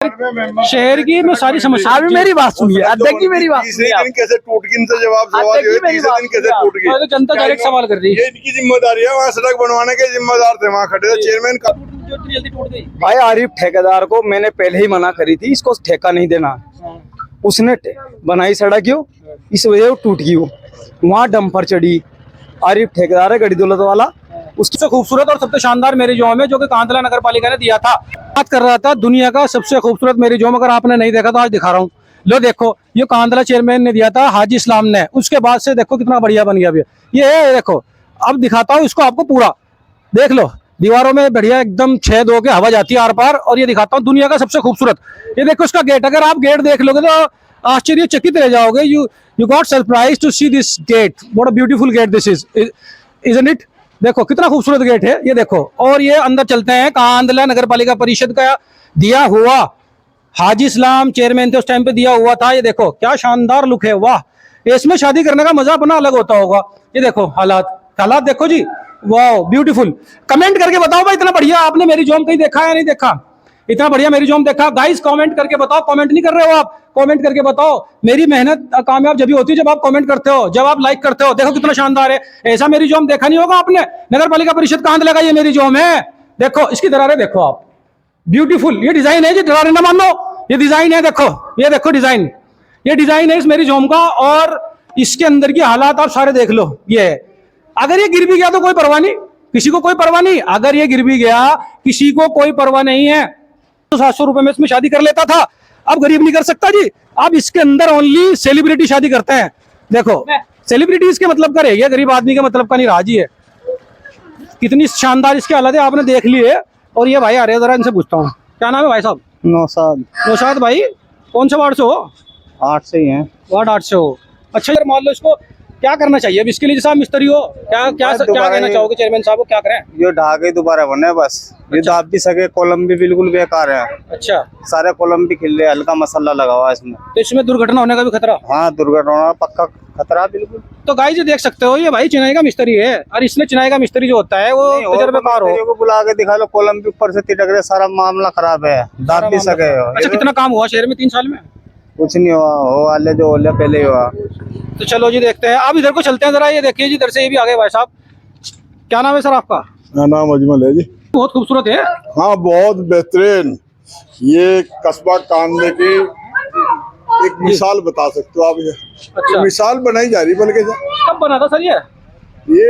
शहर की मैं सारी समस्या, अभी मेरी बात सुनिए, अध्यक्ष की मेरी बात तीसरे दिन कैसे टूट गई, इनसे जवाब तीसरे दिन कैसे टूट गई, तो जनता डायरेक्ट सवाल कर रही है। ये इनकी जिम्मेदारी है, वहाँ सड़क बनवाने के जिम्मेदार थे, वहाँ खड़े थे चेयरमैन का। जल्दी टूट गई भाई आरिफ ठेकेदार को मैंने पहले ही मना करी थी, इसको ठेका नहीं देना। उसने बनाई सड़क क्यों, इस वजह से टूट गई वो। वहाँ डंपर चढ़ी, आरिफ ठेकेदार है गड़ी दौलत वाला, उससे खूबसूरत और सबसे शानदार मेरी जोम है जो कि कांदला नगर पालिका ने दिया था। बात कर रहा था दुनिया का सबसे खूबसूरत मेरी जोम, अगर आपने नहीं देखा तो आज दिखा रहा हूँ। लो देखो, ये कांदला चेयरमैन ने दिया था हाजी इस्लाम ने, उसके बाद से देखो कितना बढ़िया बन गया अभी। ये है देखो, अब दिखाता हूँ इसको आपको पूरा, देख लो दीवारों में बढ़िया एकदम छेद हो के हवा जाती है आर पार। और ये दिखाता हूँ दुनिया का सबसे खूबसूरत, ये देखो इसका गेट, अगर आप गेट देख लोगे तो आश्चर्यचकित रह जाओगे। You got surprise to see this gate, what a beautiful gate this isn't it. देखो कितना खूबसूरत गेट है ये देखो। और ये अंदर चलते हैं, कांदला नगर पालिका परिषद का दिया हुआ, हाजी इस्लाम चेयरमैन थे उस टाइम पे दिया हुआ था। ये देखो क्या शानदार लुक है, वाह। इसमें शादी करने का मजा अपना अलग होता होगा। ये देखो हालात देखो जी, वाह ब्यूटीफुल। कमेंट करके बताओ भाई, इतना बढ़िया आपने मेरी जोम कहीं देखा या नहीं देखा, इतना बढ़िया मेरी जोम देखा? गाइस कमेंट करके बताओ, कमेंट नहीं कर रहे हो आप, कमेंट करके बताओ। मेरी मेहनत कामयाब जब होती है जब आप कमेंट करते हो, जब आप लाइक करते हो। देखो कितना शानदार है, ऐसा मेरी जोम देखा नहीं होगा आपने। नगर पालिका परिषद कांदला का ये मेरी जोम है, देखो इसकी दरारें देखो आप, ब्यूटीफुल। ये डिजाइन है जी, दरारें ना मानो, ये डिजाइन है, देखो ये देखो डिजाइन, ये डिजाइन है इस मेरी जोम का। और इसके अंदर की हालात आप सारे देख लो। ये है, अगर ये गिर भी गया तो कोई परवाह नहीं, किसी को कोई परवाह नहीं। अगर ये गिर भी गया किसी को कोई परवाह नहीं है। तो 700 रुपए में इसमें शादी कर लेता था, अब गरीब नहीं कर सकता जी। अब इसके अंदर ओनली सेलिब्रिटी शादी करते हैं। देखो सेलिब्रिटी इसके मतलब का रह गया, गरीब आदमी के मतलब का नहीं रहा जी। है कितनी शानदार इसकी हालत है, आपने देख ली है। और ये भाई आ रहे, जरा इनसे पूछता हूँ, क्या नाम है भाई साहब? नौशाद भाई, कौन से वार्ड से हो? 8 से ही है, वार्ड 8 से हो। अच्छा यार, मान लो इसको क्या करना चाहिए अब इसके लिए, जैसा आप मिस्त्री हो, क्या कहना चाहोगे चेयरमैन साहब को, क्या करें? ये ढाके दोबारा बने बस। ये अच्छा। दाब भी सके, कॉलम भी बिल्कुल बेकार है। अच्छा, सारे कॉलम भी खिल रहे, हल्का मसाला लगा हुआ है इसमें। तो इसमें दुर्घटना होने का भी खतरा? हाँ, दुर्घटना पक्का खतरा बिल्कुल। तो गाइस ये देख सकते हो, ये भाई चिनाई का मिस्त्री है, और इसमें चिनाई का मिस्त्री जो होता है वो तजर्बेकार हो। को बुला के दिखा लो, कॉलम भी ऊपर से तिटक रहे, सारा मामला खराब है, दाब भी सके। अच्छा, कितना काम हुआ शहर में 3 साल में? कुछ नहीं हुआ, हो वाले जो होले पहले ही हुआ। तो चलो जी देखते हैं, अब इधर को चलते हैं जरा। ये देखिए जी, इधर से ये भी आ गए भाई साहब। क्या नाम है सर आपका? मेरा नाम अजमल है जी। बहुत खूबसूरत है। हाँ बहुत बेहतरीन, ये कस्बा कांदले की एक मिसाल बता सकते हो आप। ये अच्छा, मिसाल बनाई जा रही, बल्कि कब बना था सर ये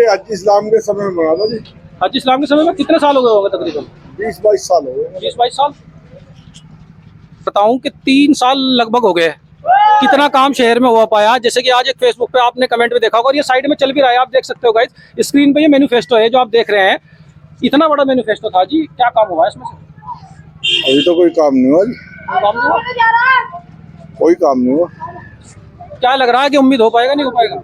हाजी इस्लाम के समय में बना था जी। हाजी इस्लाम के समय में? कितने साल हो गए होंगे तकरीबन? 20-22 साल हो गए। 20-22 साल बताऊं कि 3 साल लगभग हो गए। कितना काम शहर में हुआ पाया, जैसे कि आज एक फेसबुक पे आपने कमेंट में देखा होगा, और ये साइड में चल भी रहा है, आप देख सकते हो गाइस स्क्रीन पे। ये मैनिफेस्टो है जो आप देख रहे हैं, इतना बड़ा मैनिफेस्टो था जी। क्या काम हुआ इसमें से? अभी तो कोई काम नहीं हुआ जी, काम नहीं हुआ? कोई काम नहीं हुआ। क्या लग रहा है कि उम्मीद हो पाएगा, नहीं हो पाएगा?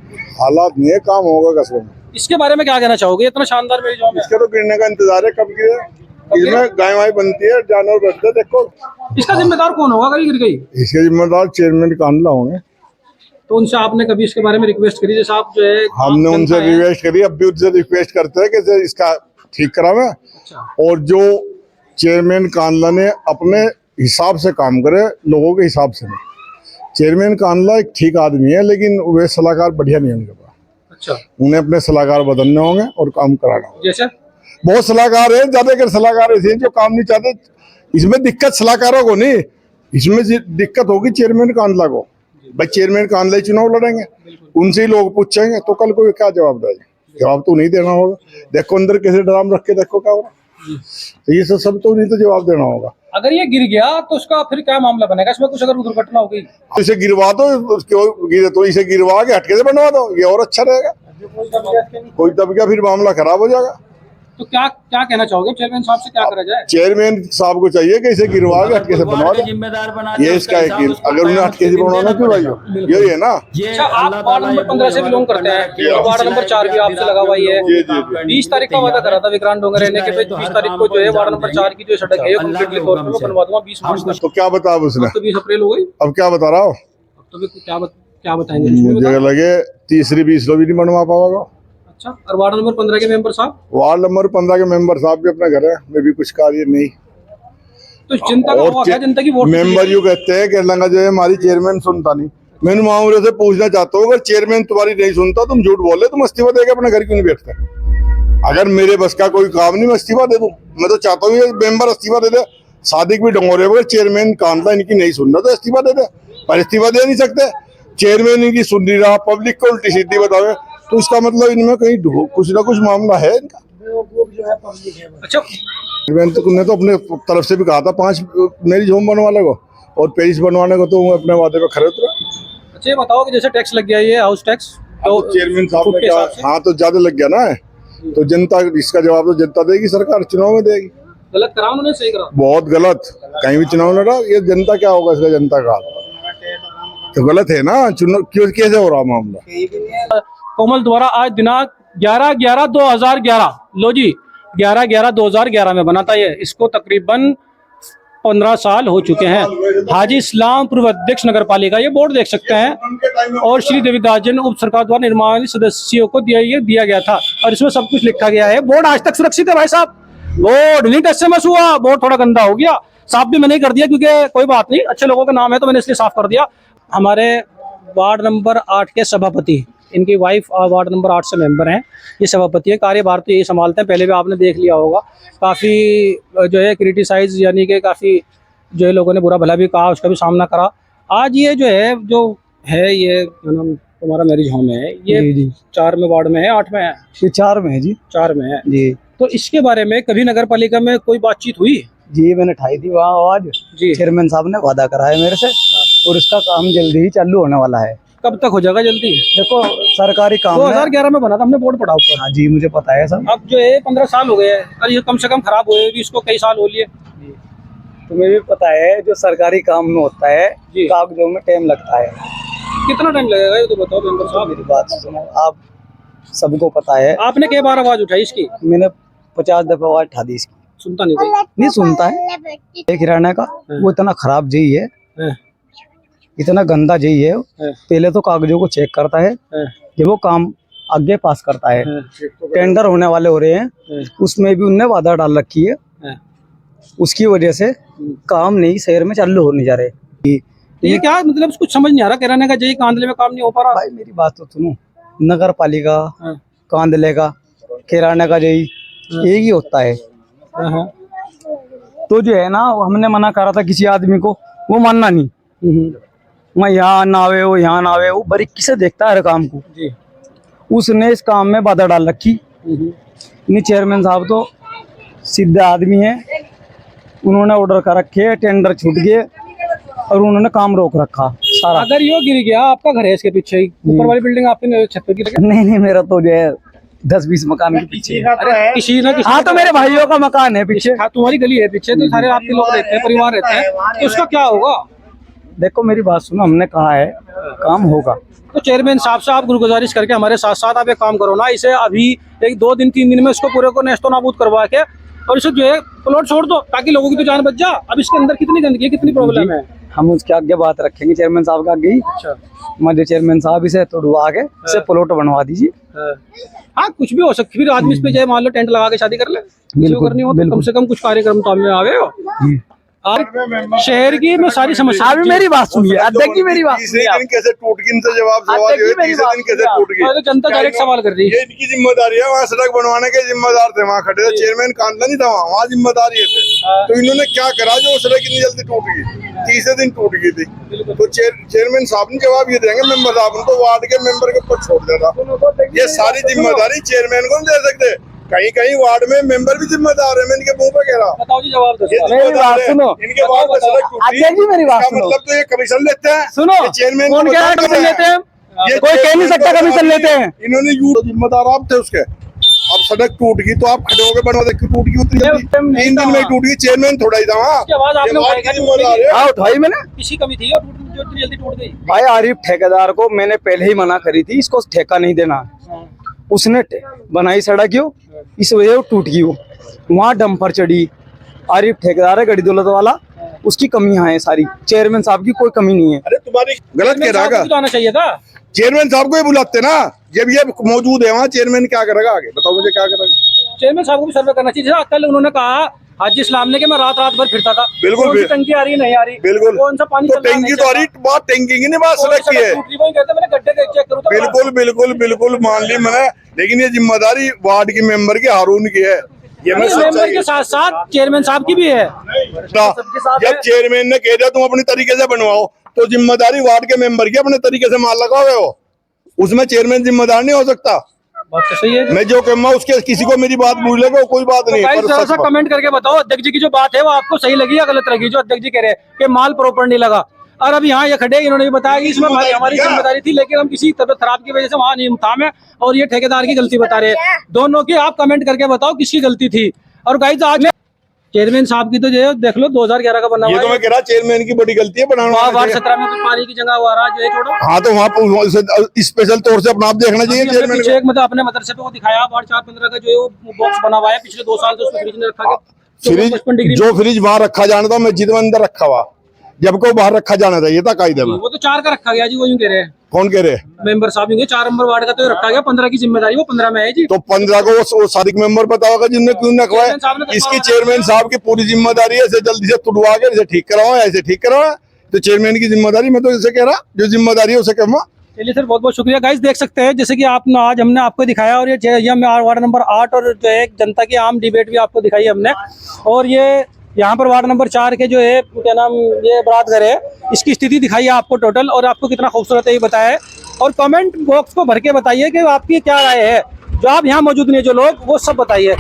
हालात नहीं है, काम होगा कस्बे में। इसके बारे में क्या कहना चाहोगे? इतना शानदार मेरी जॉब है। इसके तो गिरने का इंतजार है, कब गिरे। इसमें गाय वाय बनती है, जानवर बनते हैं, देखो। इसका जिम्मेदार कौन होगा अगर ये गिर गई? इसके जिम्मेदार चेयरमैन कांदला होंगे। तो उनसे आपने कभी इसके बारे में रिक्वेस्ट करी? जैसे आप जो है, हमने उनसे रिक्वेस्ट करी, अब भी उनसे रिक्वेस्ट करते हैं कि इसका ठीक करावे। अच्छा। और जो चेयरमैन कांदला ने अपने हिसाब से काम करे, लोगों के हिसाब से नहीं। चेयरमैन कांदला एक ठीक आदमी है, लेकिन वे सलाहकार बढ़िया नहीं उनके पास। अच्छा, उन्हें अपने सलाहकार बदलने होंगे और काम कराना होगा। जैसे बहुत सलाहकार है, ज्यादातर सलाहकार ऐसे हैं जो काम नहीं चाहते। इसमें दिक्कत सलाहकारों को नहीं, इसमें दिक्कत होगी चेयरमैन कांदला को। भाई चेयरमैन कांदला ही चुनाव लड़ेंगे, उनसे ही लोग पूछेंगे, तो कल को क्या जवाब देंगे? जवाब तो नहीं देना होगा। देखो अंदर कैसे ड्राम रख के देखो क्या होगा, तो ये सब तो नहीं तो जवाब देना होगा। अगर ये गिर गया तो उसका फिर क्या मामला बनेगा? इसमें कुछ अगर दुर्घटना हो गई, इसे गिरवा दो, तो इसे गिरवा के हटके से बनवा दो, ये और अच्छा रहेगा। कोई दब गया फिर मामला खराब हो जाएगा। तो क्या कहना चाहोगे चेयरमैन साहब से, क्या करा जाए? चेयरमैन साहब को चाहिए कि इसे गिरवा के हटके से बनवा दो, ये इसका है। अगर उन्हें हटके से बनवाना क्यों भाई, यही है ना। अच्छा, आप वार्ड नंबर 15 से बिलोंग करते हैं, वार्ड नंबर 4 भी आपसे लगा हुआ ही है। 20 तारीख का वादा करा था विक्रांत डोंगरे ने कि भाई 20 तारीख को जो है वार्ड नंबर 4 की जो सड़क है कम्प्लीटली तौर पर मैं बनवा दूंगा 20 मार्च को। तो क्या बता उसने? तो 20 अप्रैल हो गई, अब क्या बता रहा हो? तो क्या बताएंगे? मुझे लगे तीसरी 20 भी नहीं बनवा पाओगे। अच्छा, और वार्ड नंबर 15 के मेंबर साहब? वार्ड नंबर 15 के मेंबर साहब भी अपने घर है, में भी कुछ कार्य नहीं। तो जनता का हुआ क्या, जनता की वोट मेंबर यू कहते हैं कि लंगा जो है हमारी चेयरमैन सुनता नहीं। मैं मामले से पूछना चाहता हूँ, अगर चेयरमैन तुम्हारी नहीं सुनता, तुम झूठ बोल रहे, तुम इस्तीफा देके अपने घर क्यों नहीं बैठते? अगर मेरे बस का कोई काम नहीं, मैं इस्तीफा दे दूं। मैं तो चाहता हूँ ये मेंबर इस्तीफा दे दे। सादिक भी डंगोरे, अगर चेयरमैन कांतला इनकी नहीं सुन रहा तो इस्तीफा दे दे, पर इस्तीफा दे नहीं सकते। चेयरमैन इनकी सुन नहीं रहा, पब्लिक को उल्टी सीधी बतावे, तो इसका मतलब इनमें कहीं कुछ ना कुछ मामला है इनका। अच्छा, ने तो अपने तरफ से भी कहा था 5 मैरिज होम बनवाने को और पेरिस बनवाने को, तो वो अपने वादे पे खड़े उतरे। अच्छा ये बताओ कि जैसे टैक्स लग गया ये हाउस टैक्स, तो चेयरमैन साहब ने के कहा हिसाब से? हाँ तो ज्यादा लग गया ना, तो जनता इसका जवाब तो जनता देगी, सरकार चुनाव में देगी। गलत करा उन्होंने, सही करा? बहुत गलत, कहीं भी चुनाव लड़ा ये जनता क्या होगा इसका, जनता का तो गलत है ना चुनाव, क्यों कैसे हो रहा मामला। कोमल द्वारा आज दिनांक 11/11/2011, लो जी 11/11/2011 में बना था ये। इसको तकरीबन 15 साल हो चुके हैं। हाजी इस्लामपुर अध्यक्ष नगर पालिका, ये बोर्ड देख सकते हैं, और श्री देवीदास जैन उप सरकार द्वारा निर्माण सदस्यों को दिया गया था, और इसमें सब कुछ लिखा गया है। बोर्ड आज तक सुरक्षित है भाई साहब, बोर्ड नहीं टच से मस हुआ। बोर्ड थोड़ा गंदा हो गया, साफ भी मैंने ही कर दिया, क्योंकि कोई बात नहीं, अच्छे लोगों का नाम है तो मैंने इसलिए साफ कर दिया। हमारे वार्ड नंबर 8 के सभापति, इनकी वाइफ वार्ड नंबर 8 से मेंबर हैं, ये सभापति है, कार्यभार तो यही संभालते हैं। पहले भी आपने देख लिया होगा, काफ़ी जो है क्रिटिसाइज, यानी कि काफ़ी जो है लोगों ने बुरा भला भी कहा, उसका भी सामना करा। आज ये जो है ये तुम्हारा मैरिज होम है, ये जी 4 में वार्ड में है, 8 में है? ये 4 में है जी। 4 में है जी। तो इसके बारे में कभी नगर पालिका में कोई बातचीत हुई? जी मैंने उठाई थी वहाँ आवाज, जी। चेयरमैन साहब ने वादा करा है मेरे से, और इसका काम जल्दी ही चालू होने वाला है। कब तक हो जाएगा जल्दी? देखो सरकारी काम है। 2011 में बना था, हमने बोर्ड पढ़ा ऊपर। हाँ जी मुझे पता है सब। अब जो है 15 साल हो गए हैं, और ये कम से कम खराब हुए भी इसको कई साल हो लिए। तुम्हें भी पता है जो सरकारी काम में होता है जी। कागजों में टाइम लगता है। कितना टाइम लगेगा ये तो बताओ मेंबर साहब। मेरी बात सुनो, आप सबको पता है, आपने कई बार आवाज उठाई इसकी? मैंने 50 दफा आवाज उठा दी इसकी, सुनता नहीं कोई। नहीं सुनता है। एक किराना का वो इतना खराब जई है, हाँ, इतना गंदा जई है। हाँ, पहले तो कागजों को चेक करता है, हाँ, जब वो काम आगे पास करता है। हाँ, टेंडर होने वाले हो रहे हैं, हाँ, उसमें भी उनने वादा डाल रखी है, हाँ। उसकी वजह से काम नहीं शहर में चालू होने जा रहे। ये क्या मतलब, कुछ समझ नहीं आ रहा। किराने का जय कांदले में काम नहीं हो पा रहा। भाई मेरी बात तो सुनो, नगर पालिका हाँ, कांदले का किराना का जई एक ही होता है। हाँ, हाँ, तो जो है ना, हमने मना करा था किसी आदमी को, वो मानना नहीं। मैं यहाँ ना आवे, वो यहाँ ना आवे, वो बारीकी से देखता है हर काम को। जी। उसने इस काम में बाधा डाल रखी। नहीं चेयरमैन साहब तो सीधे आदमी है, उन्होंने ऑर्डर कर रखे, टेंडर छूट गए और उन्होंने काम रोक रखा सारा। अगर यो गिर गया, आपका घर है इसके पीछे ही, ऊपर वाली बिल्डिंग आपके छत पे गिर गया। नहीं मेरा तो जो है 10-20 मकान के पीछे है। अरे किसी ना किसी हाँ तो मेरे भाइयों का मकान है पीछे। हाँ, तुम्हारी गली है पीछे, तो सारे आपके लोग रहते हैं, परिवार रहते हैं, तो उसका क्या होगा? देखो मेरी बात सुनो, हमने कहा है काम होगा। तो चेयरमैन साहब से आप गुजारिश करके हमारे साथ साथ आप एक काम करो ना, इसे अभी 1-2 दिन 3 दिन में इसको पूरे को नेस्तो नाबूद करवा के, और इसे जो है प्लॉट छोड़ दो, ताकि लोगों की तो जान बच जा। अब इसके अंदर कितनी गंदगी है, कितनी प्रॉब्लम है। हम उसके आगे बात रखेंगे चेयरमैन साहब के आगे ही। अच्छा, मध्य चेयरमैन साहब इसे तोड़वा के इसे प्लॉट बनवा दीजिए। हाँ कुछ भी हो सकती, फिर आदमी इस पे जाए, मान लो टेंट लगा के शादी कर ले, जो करनी हो तो कम से कम कुछ कार्यक्रम तो हमें आवे हो। और शहर की मैं सारी समस्या, अभी मेरी बात सुनिए, अध्यक्ष जी मेरी बात तीसरे सुनिए आप। दिन कैसे टूट गई, इनसे जवाब सवाल अध्यक्ष जी, ये मेरी तीसरे बात दिन कैसे सुनिए टूट गई। तो जनता डायरेक्ट सवाल कर रही है। ये इनकी जिम्मेदारी है, वहाँ सड़क बनवाने के जिम्मेदार थे, वहाँ खड़े थे, चेयरमैन कांदला नहीं था वहाँ जिम्मेदारी थे। तो इन्होंने क्या करा जो सड़क इतनी जल्दी टूट गई, तीसरे दिन टूट गई थी। तो चेयरमैन साहब ने जवाब ये देंगे, मेंबर साहब ने तो वार्ड के मेंबर के ऊपर छोड़ देता। ये सारी जिम्मेदारी चेयरमैन को नहीं दे सकते, कहीं कहीं वार्ड में मेंबर भी जिम्मेदार है। मैं इनके मुंह पे कह रहा हूँ, बताओ जी, जवाब दो। मेरी बात सुनो, इनके वार्ड में सड़क टूटी, अध्यक्ष जी मेरी बात इसका सुनो। मतलब तो ये कमीशन लेते हैं। सुनो, चेयरमैन कौन कह रहा है कमीशन लेते हैं? कोई कह नहीं सकता कमीशन लेते हैं। इन्होंने जिम्मेदार आप थे उसके। अब सड़क टूट गई तो आप खड़े होकर बनवा दे, क्यों टूट गई उतनी जल्दी? 3 दिन में टूट गई, चेयरमैन थोड़ा ही था वहाँ। उसके बाद आपने उठाई क्या? जिम्मेदार है। हाँ उठाई मैंने। किसी कमी थी और जो इतनी जल्दी टूट गई? भाई आरिफ ठेकेदार को मैंने पहले ही मना करी थी, इसको ठेका नहीं देना। उसने बनाई सड़क क्यों, इस वजह से टूट गई वो। वहाँ डंपर चढ़ी, आरिफ ठेकेदार है गड़ी दौलत वाला, उसकी कमियां हैं सारी। चेयरमैन साहब की कोई कमी नहीं है। अरे तुम्हारी गलत कह रहा तो आना चाहिए था। चेयरमैन साहब को ही बुलाते ना, जब ये मौजूद है वहाँ, चेयरमैन क्या करेगा आगे बताओ मुझे, क्या करेगा? चेयरमैन साहब को भी सर्वे करना चाहिए। जैसे कल उन्होंने कहा हाजी इस्लाम ने कि मैं रात रात भर फिरता था। बिल्कुल, कौन सी टंकी आ रही है, नहीं आ रही, बिल्कुल। कौन सा पानी तो चल रहा है, टंकी नहीं तो आ चल रही, बात टंकी की नहीं, बात रहा। सड़क की है। टूट रही, वही कहते मैंने गड्ढे चेक करूँ तो बिल्कुल बिल्कुल बिल्कुल मान ली मैंने, लेकिन ये जिम्मेदारी वार्ड की मेंबर की, हारून की है। ये मैं मेंबर के साथ साथ चेयरमैन साहब की भी है। जब चेयरमैन ने कह दिया तुम अपनी तरीके से बनवाओ, तो जिम्मेदारी वार्ड के मेंबर की अपने तरीके से माल लगाओ हो, उसमें चेयरमैन जिम्मेदार नहीं हो सकता। बात तो सही है। मैं जो कहूँगा उसके किसी को मेरी बात भूल लेगा कोई बात नहीं। गाइस पर जरा सच सा बात- कमेंट करके बताओ अध्यक्ष जी की जो बात है वो आपको सही लगी या गलत लगी, जो अध्यक्ष जी कह रहे हैं कि माल प्रॉपर नहीं लगा। और अब यहाँ ये खड़े, इन्होंने भी बताया कि इसमें हमारी जिम्मेदारी थी, लेकिन हम किसी तबियत खराब की वजह से वहाँ नहीं था मैं, और ये ठेकेदार की गलती बता रहे हैं। दोनों की आप कमेंट करके बताओ किसकी गलती थी। और गाइस आज चेयरमैन साहब की तो जो है देख लो 2011 का बना ये हुआ तो मैं है। कह रहा चेयरमैन की बड़ी गलती है बनाना। वार्ड 17 में कुछ पानी की जगह हुआ रहा जो है छोड़ो। हाँ तो वहाँ स्पेशल तौर से अपना आप देखना चाहिए हमने चेयरमैन पीछे को। एक मतलब अपने मदरसे पे वो दिखाया वार्ड 4-15 का जो है वो बॉक्स बना हुआ है, पिछले 2 साल से उसमें फ्रिज में रखा गया। फ्रिज 55 डिग्री जो फ्रिज वहां रखा जाना था मस्जिद में अंदर रखा हुआ, जबकि वो बाहर रखा जाना था, ये था कायदे में। वो तो 4 का रखा गया जी, वो यूं कह रहे हैं कौन कह रहे हैं? मेंबर साहब, यूं 4 नंबर वार्ड का तो रखा गया, 15 की जिम्मेदारी वो 15 में है जी। तो 15 को वो सादिक मेंबर पता होगा जिनने क्यों न चेयरमैन साहब ने रखवाए। तो इसकी कहा- चेयरमैन साहब की पूरी जिम्मेदारी है, इसे जल्दी से तुड़वा के इसे ठीक करवाओ, ऐसे ठीक करवाओ। तो चेयरमैन की जिम्मेदारी, मैं तो इसे कह रहा जो जिम्मेदारी है उसे कहूँ। चलिए सर, बहुत बहुत शुक्रिया। गाइस देख सकते हैं जैसे कि आप आज हमने आपको दिखाया, और ये वार्ड नंबर 8 और जो है जनता की आम डिबेट भी आपको दिखाई हमने। और ये यहाँ पर वार्ड नंबर 4 के जो है क्या नाम, ये बारात घर है, इसकी स्थिति दिखाई है आपको टोटल, और आपको कितना खूबसूरत है ये बताया है। और कमेंट बॉक्स को भर के बताइए कि आपकी क्या राय है, जो आप यहाँ मौजूद नहीं है जो लोग, वो सब बताइए।